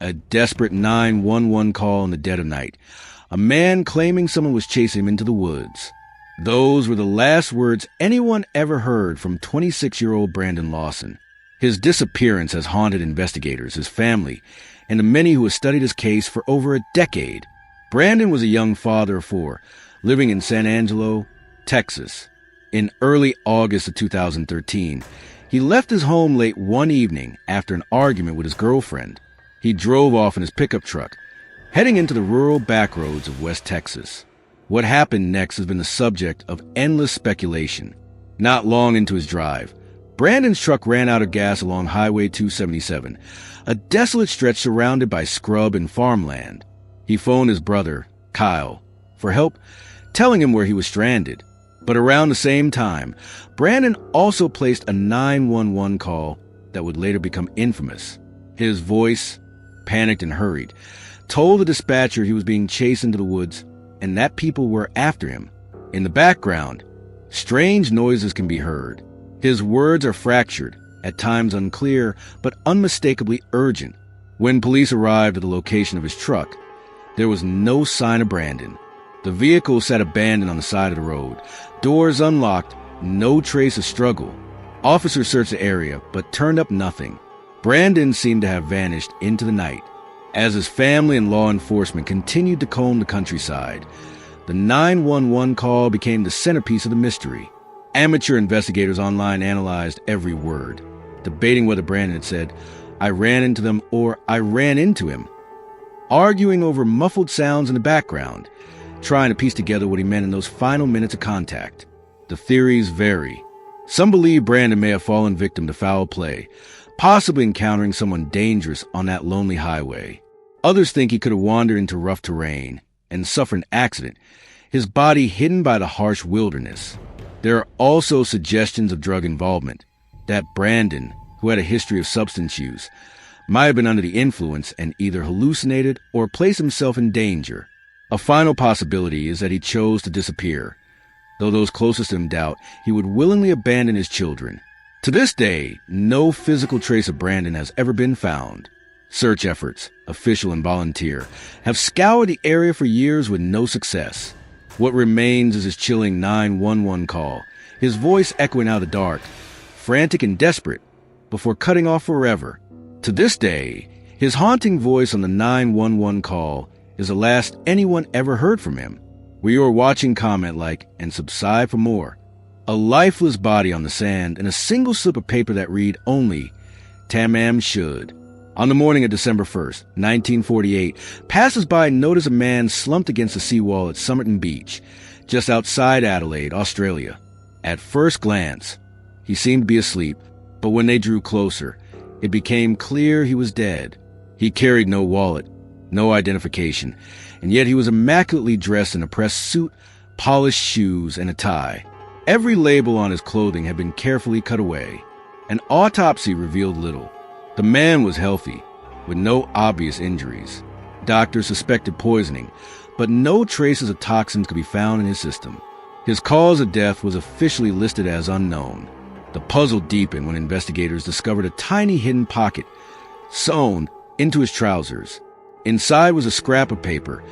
A desperate 911 call in the dead of night. A man claiming someone was chasing him into the woods. Those were the last words anyone ever heard from 26-year-old Brandon Lawson. His disappearance has haunted investigators, his family, and the many who have studied his case for over a decade. Brandon was a young father of 4, living in San Angelo, Texas. In early August of 2013, he left his home late one evening after an argument with his girlfriend. He drove off in his pickup truck, heading into the rural backroads of West Texas. What happened next has been the subject of endless speculation. Not long into his drive, Brandon's truck ran out of gas along Highway 277, a desolate stretch surrounded by scrub and farmland. He phoned his brother, Kyle, for help, telling him where he was stranded. But around the same time, Brandon also placed a 911 call that would later become infamous. His voice, panicked and hurried, told the dispatcher he was being chased into the woods and that people were after him. In the background, strange noises can be heard. His words are fractured, at times unclear, but unmistakably urgent. When police arrived at the location of his truck, there was no sign of Brandon. The vehicle sat abandoned on the side of the road, doors unlocked, no trace of struggle. Officers searched the area, but turned up nothing. Brandon seemed to have vanished into the night. As his family and law enforcement continued to comb the countryside, the 911 call became the centerpiece of the mystery. Amateur investigators online analyzed every word, debating whether Brandon had said, "I ran into them," or "I ran into him," arguing over muffled sounds in the background, trying to piece together what he meant in those final minutes of contact. The theories vary. Some believe Brandon may have fallen victim to foul play, possibly encountering someone dangerous on that lonely highway. Others think he could have wandered into rough terrain and suffered an accident, his body hidden by the harsh wilderness. There are also suggestions of drug involvement, that Brandon, who had a history of substance use, might have been under the influence and either hallucinated or placed himself in danger. A final possibility is that he chose to disappear, though those closest to him doubt he would willingly abandon his children. To this day, no physical trace of Brandon has ever been found. Search efforts, official and volunteer, have scoured the area for years with no success. What remains is his chilling 911 call, his voice echoing out of the dark, frantic and desperate, before cutting off forever. To this day, his haunting voice on the 911 call is the last anyone ever heard from him. Where you are watching, comment, like, and subscribe for more. A lifeless body on the sand and a single slip of paper that read only, "Tamam should." On the morning of December 1st, 1948, passers-by noticed a man slumped against the seawall at Somerton Beach, just outside Adelaide, Australia. At first glance, he seemed to be asleep, but when they drew closer, it became clear he was dead. He carried no wallet, no identification, and yet he was immaculately dressed in a pressed suit, polished shoes, and a tie. Every label on his clothing had been carefully cut away. An autopsy revealed little. The man was healthy, with no obvious injuries. Doctors suspected poisoning, but no traces of toxins could be found in his system. His cause of death was officially listed as unknown. The puzzle deepened when investigators discovered a tiny hidden pocket sewn into his trousers. Inside was a scrap of paper,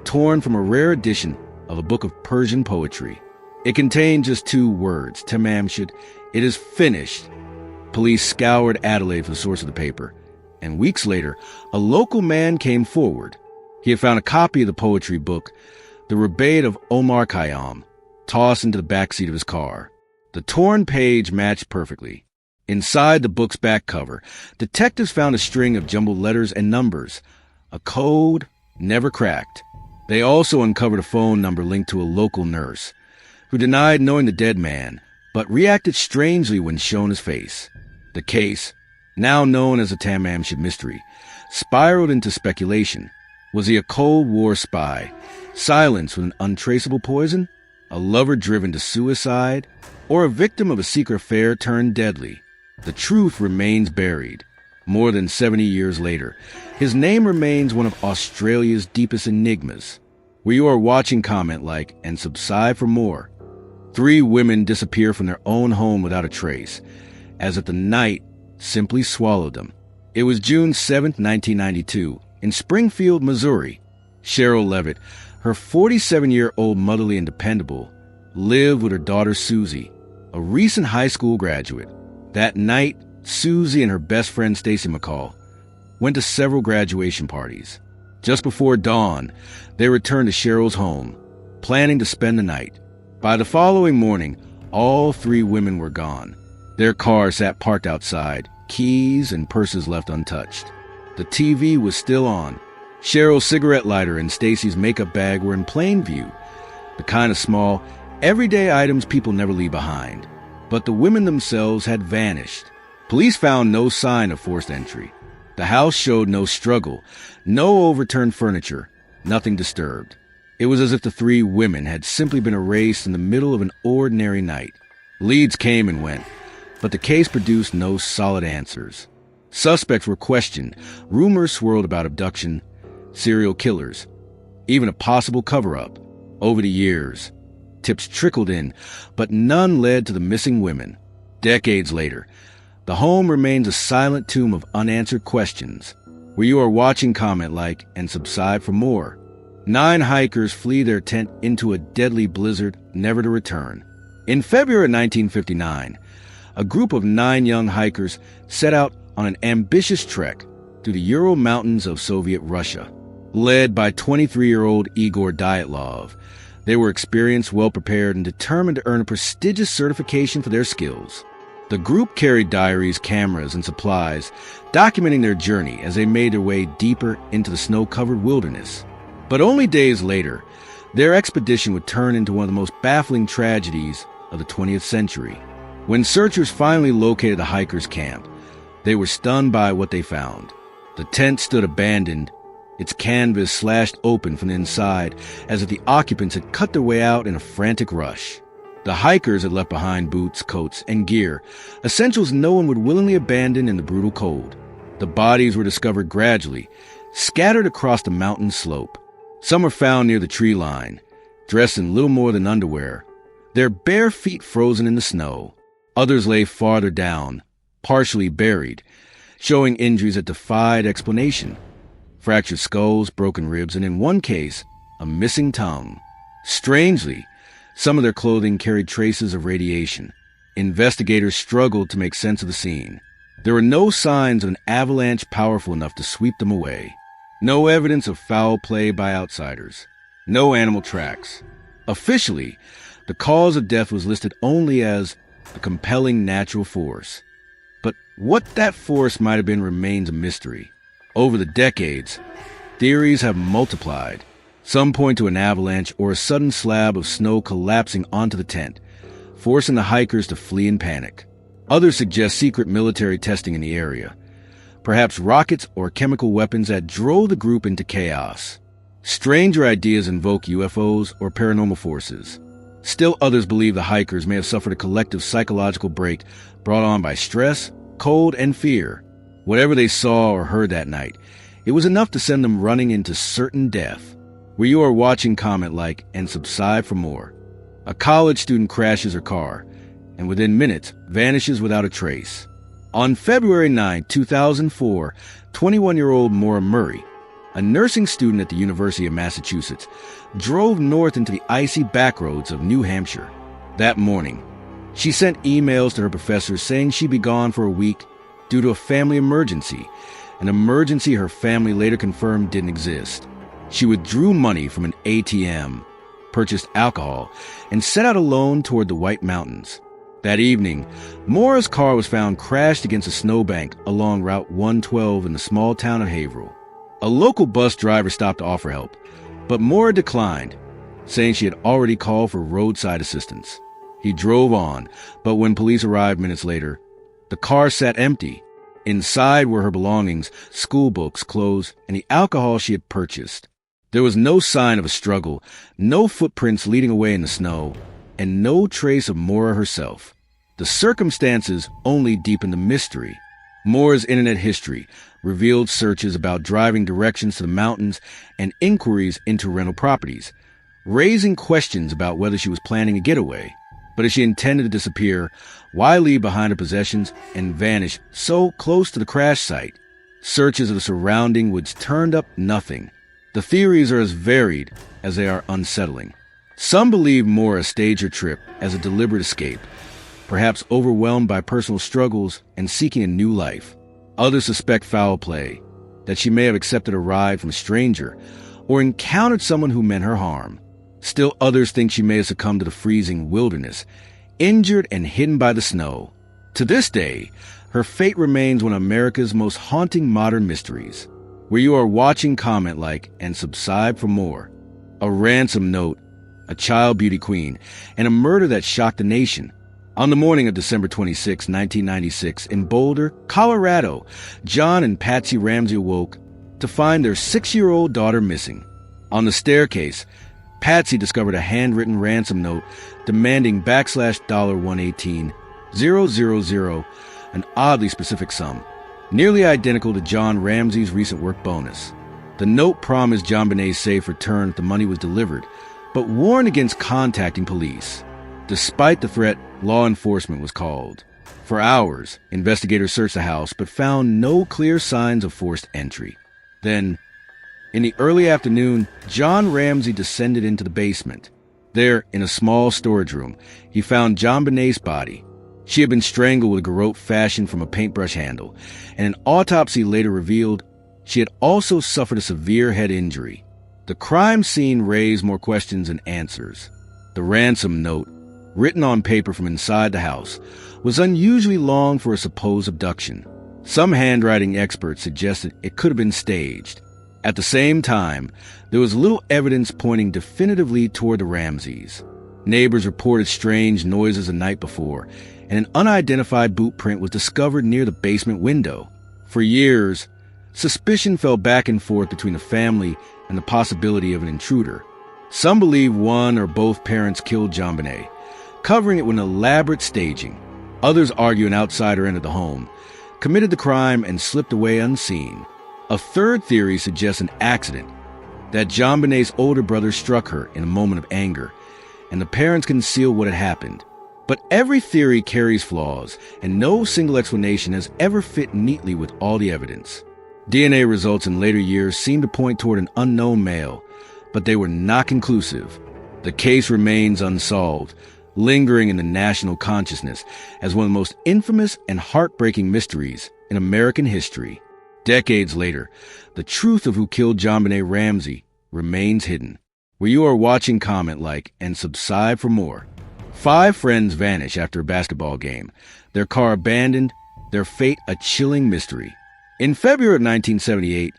torn from a rare edition of a book of Persian poetry. It contained just 2 words, "Tamamshud," "It is finished." Police scoured Adelaide for the source of the paper, and weeks later, a local man came forward. He had found a copy of the poetry book, the Rubaiyat of Omar Khayyam, tossed into the backseat of his car. The torn page matched perfectly. Inside the book's back cover, detectives found a string of jumbled letters and numbers, a code never cracked. They also uncovered a phone number linked to a local nurse, who denied knowing the dead man, but reacted strangely when shown his face. The case, now known as the Tamamshud mystery, spiraled into speculation. Was he a Cold War spy, silenced with an untraceable poison, a lover driven to suicide, or a victim of a secret affair turned deadly? The truth remains buried. More than 70 years later, his name remains one of Australia's deepest enigmas. Where you are watching, comment, like, and subscribe for more. 3 women disappear from their own home without a trace, as if the night simply swallowed them. It was June 7, 1992, In Springfield, Missouri, Cheryl Levitt, her 47-year-old motherly and dependable, lived with her daughter Susie, a recent high school graduate. That night, Susie and her best friend Stacy McCall went to several graduation parties. Just before dawn, they returned to Cheryl's home, planning to spend the night. By the following morning, all three women were gone. Their car sat parked outside, keys and purses left untouched. The TV was still on. Cheryl's cigarette lighter and Stacy's makeup bag were in plain view, the kind of small, everyday items people never leave behind. But the women themselves had vanished. Police found no sign of forced entry. The house showed no struggle, no overturned furniture, nothing disturbed. It was as if the three women had simply been erased in the middle of an ordinary night. Leads came and went, but the case produced no solid answers. Suspects were questioned, rumors swirled about abduction, serial killers, even a possible cover-up. Over the years, tips trickled in, but none led to the missing women. Decades later, the home remains a silent tomb of unanswered questions. Where you are watching, comment, like, and subscribe for more. 9 hikers flee their tent into a deadly blizzard, never to return. In February 1959, a group of 9 young hikers set out on an ambitious trek through the Ural Mountains of Soviet Russia. Led by 23-year-old Igor Dyatlov, they were experienced, well-prepared, and determined to earn a prestigious certification for their skills. The group carried diaries, cameras, and supplies, documenting their journey as they made their way deeper into the snow-covered wilderness. But only days later, their expedition would turn into one of the most baffling tragedies of the 20th century. When searchers finally located the hikers' camp, they were stunned by what they found. The tent stood abandoned, its canvas slashed open from the inside as if the occupants had cut their way out in a frantic rush. The hikers had left behind boots, coats, and gear, essentials no one would willingly abandon in the brutal cold. The bodies were discovered gradually, scattered across the mountain slope. Some were found near the tree line, dressed in little more than underwear, their bare feet frozen in the snow. Others lay farther down, partially buried, showing injuries that defied explanation. Fractured skulls, broken ribs, and in one case, a missing tongue. Strangely, some of their clothing carried traces of radiation. Investigators struggled to make sense of the scene. There were no signs of an avalanche powerful enough to sweep them away. No evidence of foul play by outsiders. No animal tracks. Officially, the cause of death was listed only as a compelling natural force. But what that force might have been remains a mystery. Over the decades, theories have multiplied. Some point to an avalanche or a sudden slab of snow collapsing onto the tent, forcing the hikers to flee in panic. Others suggest secret military testing in the area, perhaps rockets or chemical weapons that drove the group into chaos. Stranger ideas invoke UFOs or paranormal forces. Still others believe the hikers may have suffered a collective psychological break brought on by stress, cold, and fear. Whatever they saw or heard that night, it was enough to send them running into certain death. Where you are watching, comment, like, and subscribe for more. A college student crashes her car, and within minutes, vanishes without a trace. On February 9, 2004, 21-year-old Maura Murray, a nursing student at the University of Massachusetts, drove north into the icy backroads of New Hampshire. That morning, she sent emails to her professors saying she'd be gone for a week due to a family emergency, an emergency her family later confirmed didn't exist. She withdrew money from an ATM, purchased alcohol, and set out alone toward the White Mountains. That evening, Maura's car was found crashed against a snowbank along Route 112 in the small town of Haverhill. A local bus driver stopped to offer help, but Maura declined, saying she had already called for roadside assistance. He drove on, but when police arrived minutes later, the car sat empty. Inside were her belongings, school books, clothes, and the alcohol she had purchased. There was no sign of a struggle, no footprints leading away in the snow, and no trace of Maura herself. The circumstances only deepened the mystery. Maura's internet history revealed searches about driving directions to the mountains and inquiries into rental properties, raising questions about whether she was planning a getaway. But if she intended to disappear, why leave behind her possessions and vanish so close to the crash site? Searches of the surrounding woods turned up nothing. The theories are as varied as they are unsettling. Some believe Maura staged her trip as a deliberate escape, perhaps overwhelmed by personal struggles and seeking a new life. Others suspect foul play, that she may have accepted a ride from a stranger or encountered someone who meant her harm. Still others think she may have succumbed to the freezing wilderness, injured and hidden by the snow. To this day, her fate remains one of America's most haunting modern mysteries. Where you are watching, comment, like, and subscribe for more. A ransom note, a child beauty queen, and a murder that shocked the nation. On the morning of December 26, 1996, in Boulder, Colorado, John and Patsy Ramsey awoke to find their 6-year-old daughter missing. On the staircase, Patsy discovered a handwritten ransom note demanding $$118,000, an oddly specific sum, nearly identical to John Ramsey's recent work bonus. The note promised John Benet's safe return if the money was delivered, but warned against contacting police. Despite the threat, law enforcement was called. For hours, investigators searched the house but found no clear signs of forced entry. Then, in the early afternoon, John Ramsey descended into the basement. There, in a small storage room, he found John Benet's body. She had been strangled with a garrote fashioned from a paintbrush handle, and an autopsy later revealed she had also suffered a severe head injury. The crime scene raised more questions than answers. The ransom note, written on paper from inside the house, was unusually long for a supposed abduction. Some handwriting experts suggested it could have been staged. At the same time, there was little evidence pointing definitively toward the Ramseys. Neighbors reported strange noises the night before, and an unidentified boot print was discovered near the basement window. For years, suspicion fell back and forth between the family and the possibility of an intruder. Some believe one or both parents killed John Benet, covering it with an elaborate staging. Others argue an outsider entered the home, committed the crime, and slipped away unseen. A third theory suggests an accident, that John Benet's older brother struck her in a moment of anger, and the parents concealed what had happened. But every theory carries flaws, and no single explanation has ever fit neatly with all the evidence. DNA results in later years seem to point toward an unknown male, but they were not conclusive. The case remains unsolved, lingering in the national consciousness as one of the most infamous and heartbreaking mysteries in American history. Decades later, the truth of who killed John Benet Ramsey remains hidden. Where you are watching, comment, like, and subscribe for more. 5 friends vanish after a basketball game, their car abandoned, their fate a chilling mystery. In February of 1978,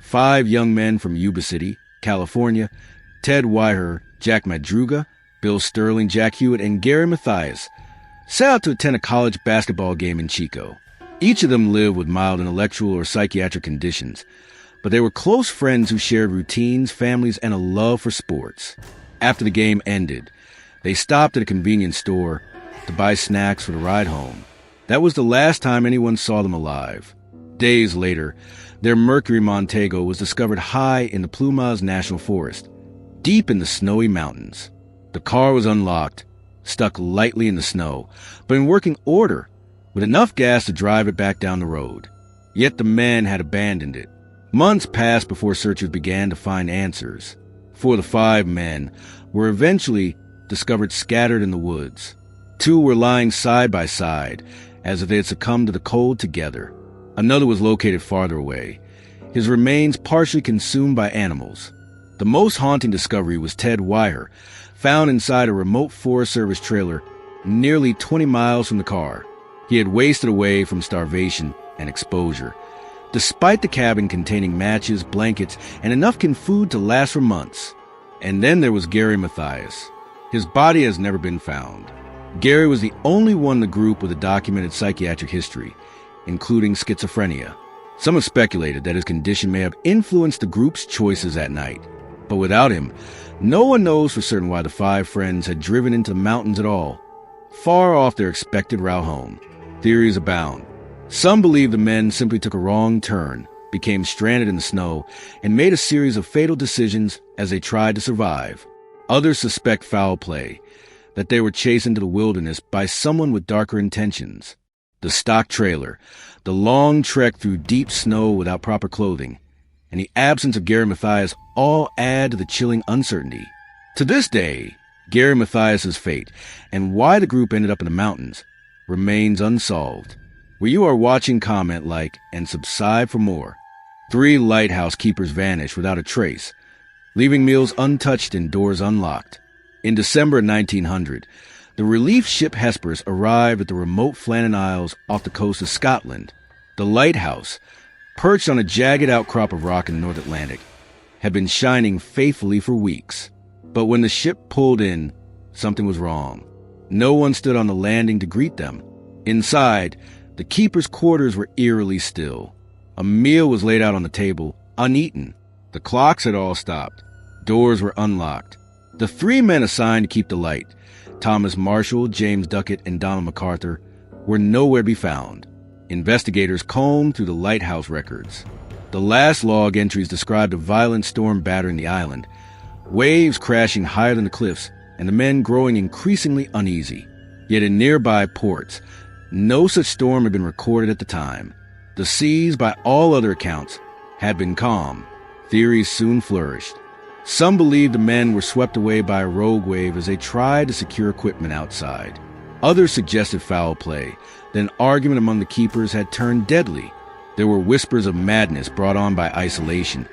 5 young men from Yuba City, California, Ted Weiher, Jack Madruga, Bill Sterling, Jack Hewitt, and Gary Mathias, set out to attend a college basketball game in Chico. Each of them lived with mild intellectual or psychiatric conditions, but they were close friends who shared routines, families, and a love for sports. After the game ended, they stopped at a convenience store to buy snacks for the ride home. That was the last time anyone saw them alive. Days later, their Mercury Montego was discovered high in the Plumas National Forest, deep in the snowy mountains. The car was unlocked, stuck lightly in the snow, but in working order, with enough gas to drive it back down the road. Yet the men had abandoned it. Months passed before searchers began to find answers. 4 of the 5 men were eventually discovered scattered in the woods. 2 were lying side by side, as if they had succumbed to the cold together. Another was located farther away, his remains partially consumed by animals. The most haunting discovery was Ted Weiher, found inside a remote Forest Service trailer nearly 20 miles from the car. He had wasted away from starvation and exposure, despite the cabin containing matches, blankets, and enough canned food to last for months. And then there was Gary Mathias. His body has never been found. Gary was the only one in the group with a documented psychiatric history, including schizophrenia. Some have speculated that his condition may have influenced the group's choices that night. But without him, no one knows for certain why the 5 friends had driven into the mountains at all, far off their expected route home. Theories abound. Some believe the men simply took a wrong turn, became stranded in the snow, and made a series of fatal decisions as they tried to survive. Others suspect foul play, that they were chased into the wilderness by someone with darker intentions. the stock trailer, the long trek through deep snow without proper clothing, and the absence of Gary Mathias all add to the chilling uncertainty. To this day, Gary Mathias's fate and why the group ended up in the mountains remains unsolved. Where you are watching, comment, like, and subscribe for more. 3 lighthouse keepers vanished without a trace, leaving meals untouched and doors unlocked. In December 1900, the relief ship Hesperus arrived at the remote Flannan Isles off the coast of Scotland. The lighthouse, perched on a jagged outcrop of rock in the North Atlantic, had been shining faithfully for weeks. But when the ship pulled in, something was wrong. No one stood on the landing to greet them. Inside, the keepers' quarters were eerily still. A meal was laid out on the table, uneaten. The clocks had all stopped. Doors were unlocked. The 3 men assigned to keep the light, Thomas Marshall, James Duckett, and Donald MacArthur, were nowhere to be found. Investigators combed through the lighthouse records. The last log entries described a violent storm battering the island, waves crashing higher than the cliffs, and the men growing increasingly uneasy. Yet in nearby ports, no such storm had been recorded at the time. The seas, by all other accounts, had been calm. Theories soon flourished. Some believed the men were swept away by a rogue wave as they tried to secure equipment outside. Others suggested foul play. Then argument among the keepers had turned deadly. There were whispers of madness brought on by isolation,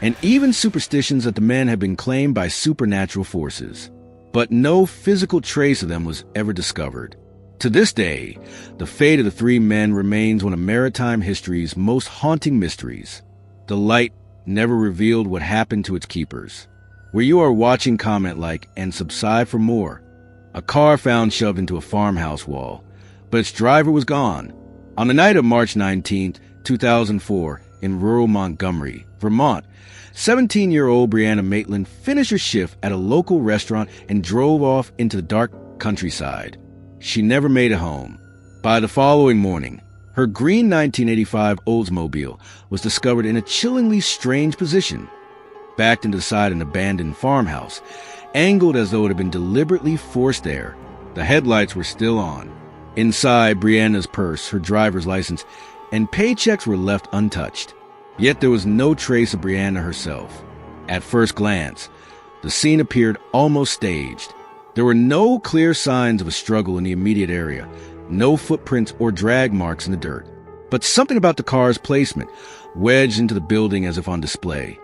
and even superstitions that the men had been claimed by supernatural forces. But no physical trace of them was ever discovered. To this day, the fate of the 3 men remains one of maritime history's most haunting mysteries. The light never revealed what happened to its keepers. Where you are watching, comment, like, and subscribe for more. A car found shoved into a farmhouse wall, but its driver was gone. On the night of March 19, 2004, in rural Montgomery, Vermont, 17-year-old Brianna Maitland finished her shift at a local restaurant and drove off into the dark countryside. She never made it home. By the following morning, her green 1985 Oldsmobile was discovered in a chillingly strange position, backed into the side of an abandoned farmhouse, angled as though it had been deliberately forced there. The headlights were still on. Inside, Brianna's purse, her driver's license, and paychecks were left untouched. Yet there was no trace of Brianna herself. At first glance, the scene appeared almost staged. There were no clear signs of a struggle in the immediate area, no footprints or drag marks in the dirt. But something about the car's placement, wedged into the building as if on display,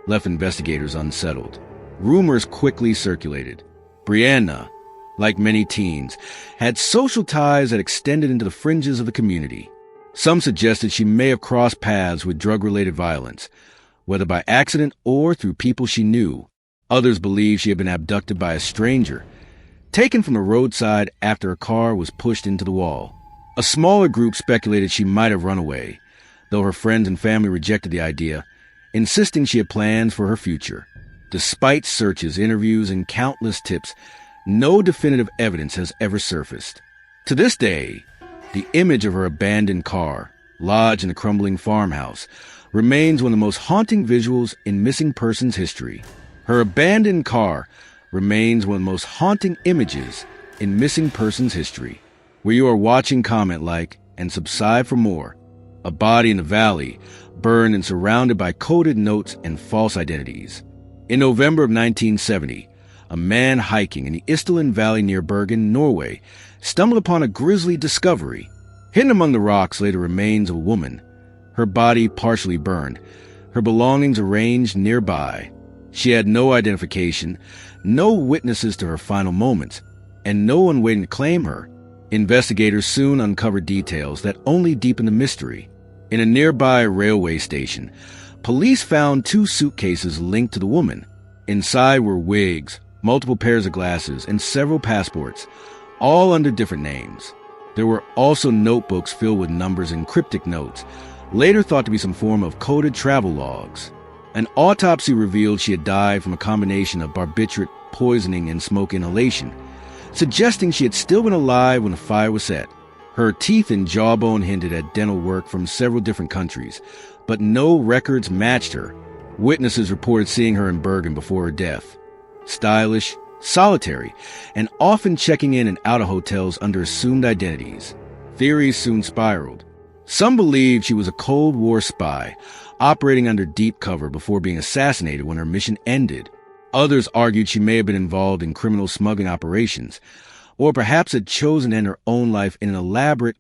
left investigators unsettled. Rumors quickly circulated. Brianna, like many teens, had social ties that extended into the fringes of the community. Some suggested she may have crossed paths with drug-related violence, whether by accident or through people she knew. Others believed she had been abducted by a stranger, taken from the roadside after a car was pushed into the wall. A smaller group speculated she might have run away, though her friends and family rejected the idea, insisting she had plans for her future. Despite searches, interviews, and countless tips, no definitive evidence has ever surfaced. To this day, the image of her abandoned car, lodged in a crumbling farmhouse, remains one of the most haunting visuals in missing persons history. Her abandoned car remains one of the most haunting images in missing persons history. Where you are watching, comment, like, and subscribe for more. A body in the valley, burned and surrounded by coded notes and false identities. In November of 1970, a man hiking in the Isdalen Valley near Bergen, Norway, stumbled upon a grisly discovery. Hidden among the rocks lay the remains of a woman, her body partially burned, her belongings arranged nearby. She had no identification, no witnesses to her final moments, and no one waiting to claim her. Investigators soon uncovered details that only deepened the mystery. In a nearby railway station, police found 2 suitcases linked to the woman. Inside were wigs, multiple pairs of glasses, and several passports, all under different names. There were also notebooks filled with numbers and cryptic notes, later thought to be some form of coded travel logs. An autopsy revealed she had died from a combination of barbiturate poisoning and smoke inhalation, suggesting she had still been alive when the fire was set. Her teeth and jawbone hinted at dental work from several different countries, but no records matched her. Witnesses reported seeing her in Bergen before her death. Stylish, solitary, and often checking in and out of hotels under assumed identities. Theories soon spiraled. Some believed she was a Cold War spy, operating under deep cover before being assassinated when her mission ended. Others argued she may have been involved in criminal smuggling operations, or perhaps had chosen to end her own life in an elaborate,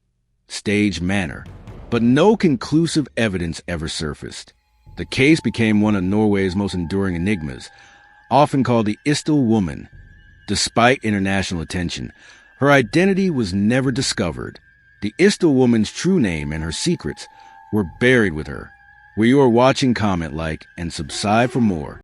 staged manner. But no conclusive evidence ever surfaced. The case became one of Norway's most enduring enigmas, often called the Istil woman. Despite international attention, her identity was never discovered. The Istil woman's true name and her secrets were buried with her. Where you are watching, comment, like, and subscribe for more.